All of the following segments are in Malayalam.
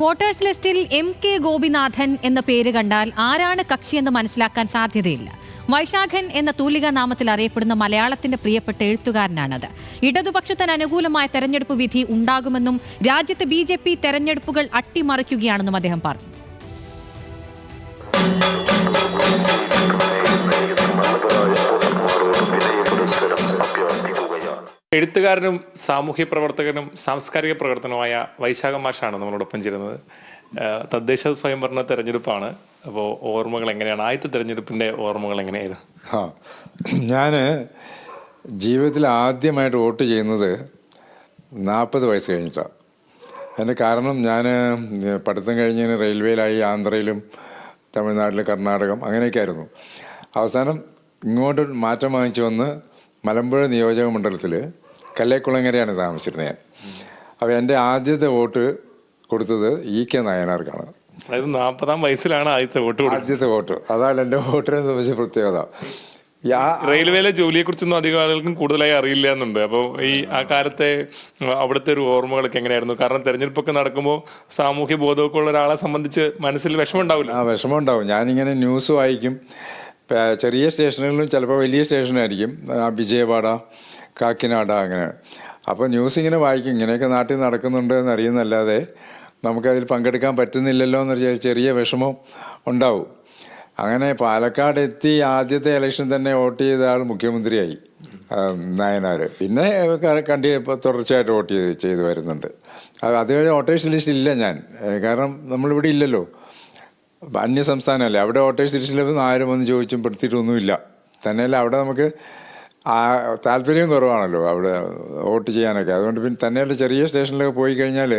വോട്ടേഴ്സ് ലിസ്റ്റിൽ MK ഗോപിനാഥൻ എന്ന പേര് കണ്ടാൽ ആരാണ് കക്ഷിയെന്ന് മനസ്സിലാക്കാൻ സാധ്യതയില്ല. വൈശാഖൻ എന്ന തൂലിക നാമത്തിൽ അറിയപ്പെടുന്ന മലയാളത്തിന്റെ പ്രിയപ്പെട്ട എഴുത്തുകാരനാണത്. ഇടതുപക്ഷത്തിന് അനുകൂലമായ തെരഞ്ഞെടുപ്പ് വിധി ഉണ്ടാകുമെന്നും രാജ്യത്ത് BJP തെരഞ്ഞെടുപ്പുകൾ അട്ടിമറിക്കുകയാണെന്നും അദ്ദേഹം പറഞ്ഞു. എഴുത്തുകാരനും സാമൂഹ്യ പ്രവർത്തകനും സാംസ്കാരിക പ്രവർത്തനവുമായ വൈശാഖൻ മാഷാണ് നമ്മളോടൊപ്പം ചേരുന്നത്. തദ്ദേശ സ്വയംഭരണ തെരഞ്ഞെടുപ്പാണ്. അപ്പോൾ ഓർമ്മകൾ എങ്ങനെയാണ്? ആദ്യത്തെ തെരഞ്ഞെടുപ്പിൻ്റെ ഓർമ്മകൾ എങ്ങനെയായിരുന്നു? ഞാൻ ജീവിതത്തിൽ ആദ്യമായിട്ട് വോട്ട് ചെയ്യുന്നത് 40 വയസ്സ് കഴിഞ്ഞിട്ടാണ്. അതിൻ്റെ കാരണം ഞാൻ പഠിത്തം കഴിഞ്ഞതിന് റെയിൽവേയിലായി, ആന്ധ്രയിലും തമിഴ്നാട്ടിൽ, കർണാടകം അങ്ങനെയൊക്കെ ആയിരുന്നു. അവസാനം ഇങ്ങോട്ട് മാറ്റം വാങ്ങിച്ചു വന്ന് മലമ്പുഴ നിയോജക മണ്ഡലത്തിൽ കല്ലേക്കുളങ്ങരയാണ് താമസിച്ചിരുന്നത് ഞാൻ. അപ്പോൾ എൻ്റെ ആദ്യത്തെ വോട്ട് കൊടുത്തത് EK നായനാർക്കാണ്. അതായത് 40-ാം വയസ്സിലാണ് ആദ്യത്തെ വോട്ട്. അതാണ് എൻ്റെ വോട്ടിനെ സംബന്ധിച്ച പ്രത്യേകത. റെയിൽവേയിലെ ജോലിയെക്കുറിച്ചൊന്നും അധികം ആളുകൾക്കും കൂടുതലായി അറിയില്ല എന്നുണ്ട്. അപ്പോൾ ആ കാലത്തെ അവിടുത്തെ ഒരു ഓർമ്മകളൊക്കെ എങ്ങനെയായിരുന്നു? കാരണം തെരഞ്ഞെടുപ്പൊക്കെ നടക്കുമ്പോൾ സാമൂഹ്യ ബോധമൊക്കെ ഉള്ള ഒരാളെ സംബന്ധിച്ച് മനസ്സിൽ വിഷമം ഉണ്ടാവില്ല? വിഷമം ഉണ്ടാവും. ഞാനിങ്ങനെ ന്യൂസ് വായിക്കും. ചെറിയ സ്റ്റേഷനുകളിലും ചിലപ്പോൾ വലിയ സ്റ്റേഷനായിരിക്കും, വിജയവാഡ, കാക്കിനാട, അങ്ങനെ. അപ്പോൾ ന്യൂസ് ഇങ്ങനെ വായിക്കും. ഇങ്ങനെയൊക്കെ നാട്ടിൽ നടക്കുന്നുണ്ട് എന്നറിയുന്നല്ലാതെ നമുക്കതിൽ പങ്കെടുക്കാൻ പറ്റുന്നില്ലല്ലോ എന്നൊരു ചെറിയ വിഷമം ഉണ്ടാവും. അങ്ങനെ പാലക്കാട് എത്തി ആദ്യത്തെ ഇലക്ഷൻ തന്നെ വോട്ട് ചെയ്ത ആൾ മുഖ്യമന്ത്രിയായി നായനാർ. പിന്നെ തുടർച്ചയായിട്ട് വോട്ട് ചെയ്ത് വരുന്നുണ്ട്. അത് കഴിഞ്ഞ് വോട്ടേഴ്സ് ലിസ്റ്റ് ഇല്ല ഞാൻ, കാരണം നമ്മളിവിടെ ഇല്ലല്ലോ, അന്യ സംസ്ഥാനമല്ലേ. അവിടെ വോട്ടേഴ്സ് ലിസ്റ്റിൽ ആരും വന്ന് ചോദിച്ചും പെടുത്തിയിട്ടൊന്നുമില്ല. തന്നെയല്ല അവിടെ നമുക്ക് താല്പര്യം കുറവാണല്ലോ അവിടെ വോട്ട് ചെയ്യാനൊക്കെ. അതുകൊണ്ട് പിന്നെ തന്നെയല്ല ചെറിയ സ്റ്റേഷനിലൊക്കെ പോയി കഴിഞ്ഞാൽ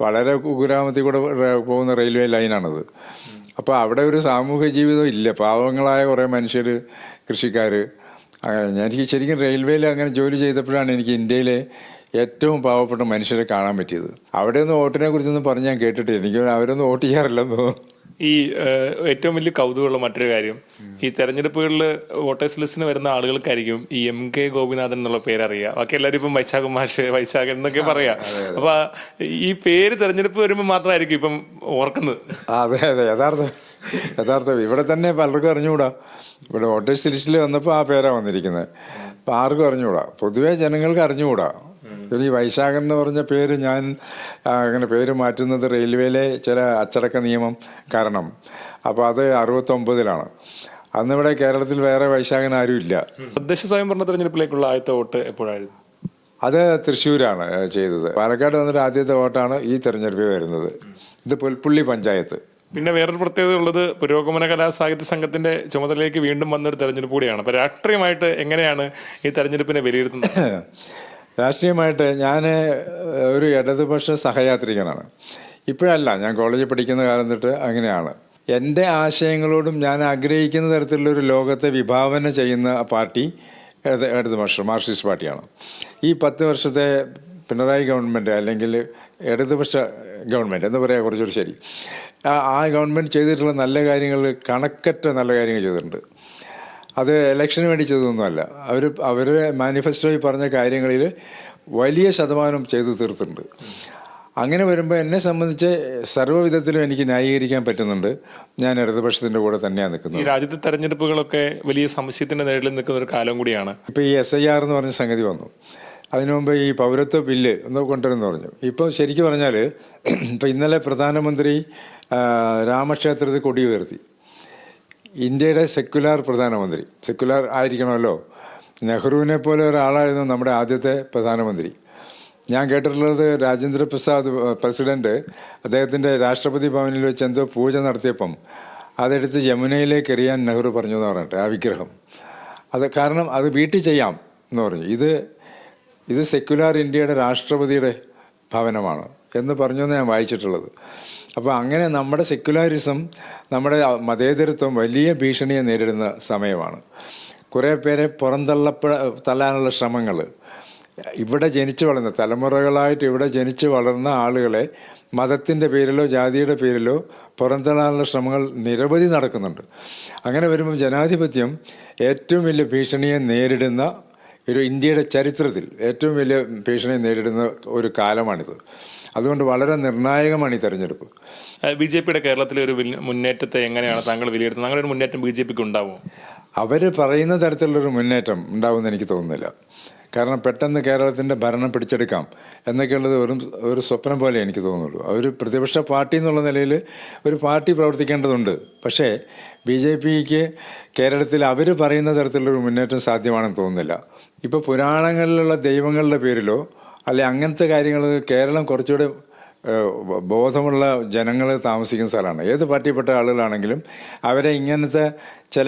വളരെ കുഗ്രാമത്തിൽ കൂടെ പോകുന്ന റെയിൽവേ ലൈനാണത്. അപ്പോൾ അവിടെ ഒരു സാമൂഹ്യ ജീവിതം ഇല്ല. പാവങ്ങളായ കുറേ മനുഷ്യർ, കൃഷിക്കാർ, അങ്ങനെ. എനിക്ക് ശരിക്കും റെയിൽവേയിൽ അങ്ങനെ ജോലി ചെയ്തപ്പോഴാണ് എനിക്ക് ഇന്ത്യയിലെ ഏറ്റവും പാവപ്പെട്ട മനുഷ്യരെ കാണാൻ പറ്റിയത്. അവിടെയൊന്നും വോട്ടിനെ കുറിച്ചൊന്നും പറഞ്ഞ് ഞാൻ കേട്ടിട്ടില്ല. എനിക്ക് അവരൊന്നും വോട്ട് ചെയ്യാറില്ലെന്ന് തോന്നുന്നു. ഈ ഏറ്റവും വലിയ കൗതുകമുള്ള മറ്റൊരു കാര്യം, ഈ തെരഞ്ഞെടുപ്പുകളിൽ വോട്ടേഴ്സ് ലിസ്റ്റിന് വരുന്ന ആളുകൾക്കായിരിക്കും ഈ MK ഗോപിനാഥൻ എന്നുള്ള പേരറിയുക. ബാക്കി എല്ലാവരും ഇപ്പം വൈശാഖൻ മാഷ്, വൈശാഖൻ എന്നൊക്കെ പറയാം. അപ്പൊ ഈ പേര് തെരഞ്ഞെടുപ്പ് വരുമ്പോൾ മാത്രമായിരിക്കും ഇപ്പം ഓർക്കുന്നത്. അതെ, യഥാർത്ഥം ഇവിടെ തന്നെ പലർക്കും അറിഞ്ഞുകൂടാ. ഇവിടെ വോട്ടേഴ്സ് ലിസ്റ്റിൽ വന്നപ്പോൾ ആ പേരാണ് വന്നിരിക്കുന്നത്. അപ്പം ആർക്കും അറിഞ്ഞുകൂടാ, പൊതുവേ ജനങ്ങൾക്ക് അറിഞ്ഞുകൂടാ. ഈ വൈശാഖൻ എന്ന് പറഞ്ഞ പേര് ഞാൻ അങ്ങനെ പേര് മാറ്റുന്നത് റെയിൽവേയിലെ ചില അച്ചടക്ക നിയമം കാരണം. അപ്പോൾ അത് 69-ലാണ്. അന്നിവിടെ കേരളത്തിൽ വേറെ വൈശാഖൻ ആരും ഇല്ല. തദ്ദേശ സ്വയംഭരണ തെരഞ്ഞെടുപ്പിലേക്കുള്ള ആദ്യത്തെ വോട്ട് എപ്പോഴായിരുന്നു? അത് തൃശ്ശൂരാണ് ചെയ്തത്. പാലക്കാട് വന്നിട്ട് ആദ്യത്തെ വോട്ടാണ് ഈ തെരഞ്ഞെടുപ്പിൽ വരുന്നത്. ഇത് പുൽപ്പള്ളി പഞ്ചായത്ത്. പിന്നെ വേറൊരു പ്രത്യേകത ഉള്ളത്, പുരോഗമന കലാ സാഹിത്യ സംഘത്തിന്റെ ചുമതലയിലേക്ക് വീണ്ടും വന്നൊരു തെരഞ്ഞെടുപ്പ് കൂടിയാണ്. അപ്പോൾ രാഷ്ട്രീയമായിട്ട് എങ്ങനെയാണ് ഈ തെരഞ്ഞെടുപ്പിനെ വിലയിരുത്തുന്നത്? രാഷ്ട്രീയമായിട്ട് ഞാൻ ഒരു ഇടതുപക്ഷ സഹയാത്രികനാണ്. ഇപ്പോഴല്ല, ഞാൻ കോളേജിൽ പഠിക്കുന്ന കാലം തൊട്ട് അങ്ങനെയാണ്. എൻ്റെ ആശയങ്ങളോടും ഞാൻ ആഗ്രഹിക്കുന്ന തരത്തിലുള്ളൊരു ലോകത്തെ വിഭാവന ചെയ്യുന്ന പാർട്ടി ഇടതുപക്ഷ മാർക്സിസ്റ്റ് പാർട്ടിയാണ്. ഈ 10 വർഷത്തെ പിണറായി ഗവൺമെൻറ്, അല്ലെങ്കിൽ ഇടതുപക്ഷ ഗവൺമെൻറ് എന്ന് പറയാൻ കുറച്ചൊരു ശരി, ആ ഗവൺമെൻറ് ചെയ്തിട്ടുള്ള നല്ല കാര്യങ്ങൾ, കണക്കറ്റ നല്ല കാര്യങ്ങൾ ചെയ്തിട്ടുണ്ട്. അത് ഇലക്ഷന് വേണ്ടി ചെയ്തതൊന്നുമല്ല. അവർ മാനിഫെസ്റ്റോയിൽ പറഞ്ഞ കാര്യങ്ങളിൽ വലിയ ശതമാനം ചെയ്തു തീർത്തിട്ടുണ്ട്. അങ്ങനെ വരുമ്പോൾ എന്നെ സംബന്ധിച്ച് സർവ്വവിധത്തിലും എനിക്ക് ന്യായീകരിക്കാൻ പറ്റുന്നുണ്ട്. ഞാൻ ഇടതുപക്ഷത്തിൻ്റെ കൂടെ തന്നെയാണ് നിൽക്കുന്നത്. ഈ രാജ്യത്തെ തെരഞ്ഞെടുപ്പുകളൊക്കെ വലിയ സംശയത്തിൻ്റെ നേരിൽ നിൽക്കുന്ന ഒരു കാലം കൂടിയാണ്. ഇപ്പോൾ ഈ SIR എന്ന് പറഞ്ഞ സംഗതി വന്നു. അതിനു മുമ്പ് ഈ പൗരത്വ ബില്ല് ഒന്ന് കൊണ്ടുവരുമെന്ന് പറഞ്ഞു. ഇപ്പോൾ ശരിക്കും പറഞ്ഞാൽ ഇപ്പോൾ ഇന്നലെ പ്രധാനമന്ത്രി രാമക്ഷേത്രത്തിൽ കൊടി ഉയർത്തി. ഇന്ത്യയുടെ സെക്യുലർ പ്രധാനമന്ത്രി, സെക്യുലർ ആയിരിക്കണമല്ലോ. നെഹ്റുവിനെ പോലെ ഒരാളായിരുന്നു നമ്മുടെ ആദ്യത്തെ പ്രധാനമന്ത്രി. ഞാൻ കേട്ടിട്ടുള്ളത് രാജേന്ദ്ര പ്രസാദ് പ്രസിഡന്റ് അദ്ദേഹത്തിൻ്റെ രാഷ്ട്രപതി ഭവനിൽ വെച്ച് എന്തോ പൂജ നടത്തിയപ്പം അതെടുത്ത് യമുനയിലേക്ക് എറിയാൻ നെഹ്റു പറഞ്ഞു എന്ന് പറഞ്ഞിട്ട്, ആ വിഗ്രഹം. അത് കാരണം അത് വീട്ടിൽ ചെയ്യാം എന്ന് പറഞ്ഞു. ഇത് സെക്യുലർ ഇന്ത്യയുടെ രാഷ്ട്രപതിയുടെ ഭവനമാണ് എന്ന് പറഞ്ഞു എന്ന് ഞാൻ വായിച്ചിട്ടുള്ളത്. അപ്പോൾ അങ്ങനെ നമ്മുടെ സെക്യുലറിസം, നമ്മുടെ മതേതരത്വം വലിയ ഭീഷണിയെ നേരിടുന്ന സമയമാണ്. കുറേ പേരെ തള്ളാനുള്ള ശ്രമങ്ങൾ, ഇവിടെ ജനിച്ചു വളർന്ന തലമുറകളായിട്ട് ഇവിടെ ജനിച്ചു വളർന്ന ആളുകളെ മതത്തിൻ്റെ പേരിലോ ജാതിയുടെ പേരിലോ പുറന്തള്ളാനുള്ള ശ്രമങ്ങൾ നിരവധി നടക്കുന്നുണ്ട്. അങ്ങനെ വരുമ്പോൾ ജനാധിപത്യം ഏറ്റവും വലിയ ഭീഷണിയെ നേരിടുന്ന ഇന്ത്യയുടെ ചരിത്രത്തിൽ ഏറ്റവും വലിയ ഭീഷണിയെ നേരിടുന്ന ഒരു കാലമാണിത്. അതുകൊണ്ട് വളരെ നിർണായകമാണ് ഈ തെരഞ്ഞെടുപ്പ്. BJPയുടെ കേരളത്തിലെ ഒരു മുന്നേറ്റത്തെ എങ്ങനെയാണ് താങ്കൾ വിലയിരുത്തുന്നത്? അങ്ങനെ ഒരു മുന്നേറ്റം BJPക്ക് ഉണ്ടാവുമോ? അവർ പറയുന്ന തരത്തിലുള്ളൊരു മുന്നേറ്റം ഉണ്ടാവുമെന്ന് എനിക്ക് തോന്നുന്നില്ല. കാരണം പെട്ടെന്ന് കേരളത്തിൻ്റെ ഭരണം പിടിച്ചെടുക്കാം എന്നൊക്കെയുള്ളത് ഒരു സ്വപ്നം പോലെ എനിക്ക് തോന്നുള്ളൂ. ഒരു പ്രതിപക്ഷ പാർട്ടി എന്നുള്ള നിലയിൽ ഒരു പാർട്ടി പ്രവർത്തിക്കേണ്ടതുണ്ട്. പക്ഷേ BJPക്ക് കേരളത്തിൽ അവർ പറയുന്ന തരത്തിലുള്ളൊരു മുന്നേറ്റം സാധ്യമാണെന്ന് തോന്നുന്നില്ല. ഇപ്പോൾ പുരാണങ്ങളിലുള്ള ദൈവങ്ങളുടെ പേരിലോ അല്ലെ അങ്ങനത്തെ കാര്യങ്ങൾ കേരളം കുറച്ചുകൂടെ ബോധമുള്ള ജനങ്ങൾ താമസിക്കുന്ന സ്ഥലമാണ്. ഏത് പാർട്ടിപ്പെട്ട ആളുകളാണെങ്കിലും അവരെ ഇങ്ങനത്തെ ചില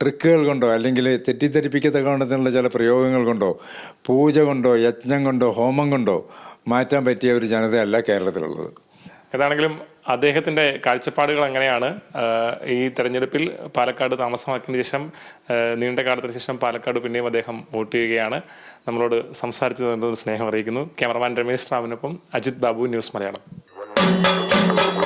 ട്രിക്കുകൾ കൊണ്ടോ അല്ലെങ്കിൽ തെറ്റിദ്ധരിപ്പിക്കത്തക്കവണ്ണത്തിനുള്ള ചില പ്രയോഗങ്ങൾ കൊണ്ടോ പൂജ കൊണ്ടോ യജ്ഞം കൊണ്ടോ ഹോമം കൊണ്ടോ മാറ്റാൻ പറ്റിയ ഒരു ജനതയല്ല കേരളത്തിലുള്ളത്. ഏതാണെങ്കിലും അദ്ദേഹത്തിൻ്റെ കാഴ്ചപ്പാടുകൾ എങ്ങനെയാണ്? ഈ തെരഞ്ഞെടുപ്പിൽ പാലക്കാട് താമസമാക്കിയതിന് ശേഷം നീണ്ട കാലത്തിന് ശേഷം പാലക്കാട് പിന്നെയും അദ്ദേഹം വോട്ട് ചെയ്യുകയാണ്. നമ്മളോട് സംസാരിച്ചതിനോട് സ്നേഹം അറിയിക്കുന്നു. ക്യാമറമാൻ രമേശ് റാമിനൊപ്പം അജിത് ബാബു, ന്യൂസ് മലയാളം.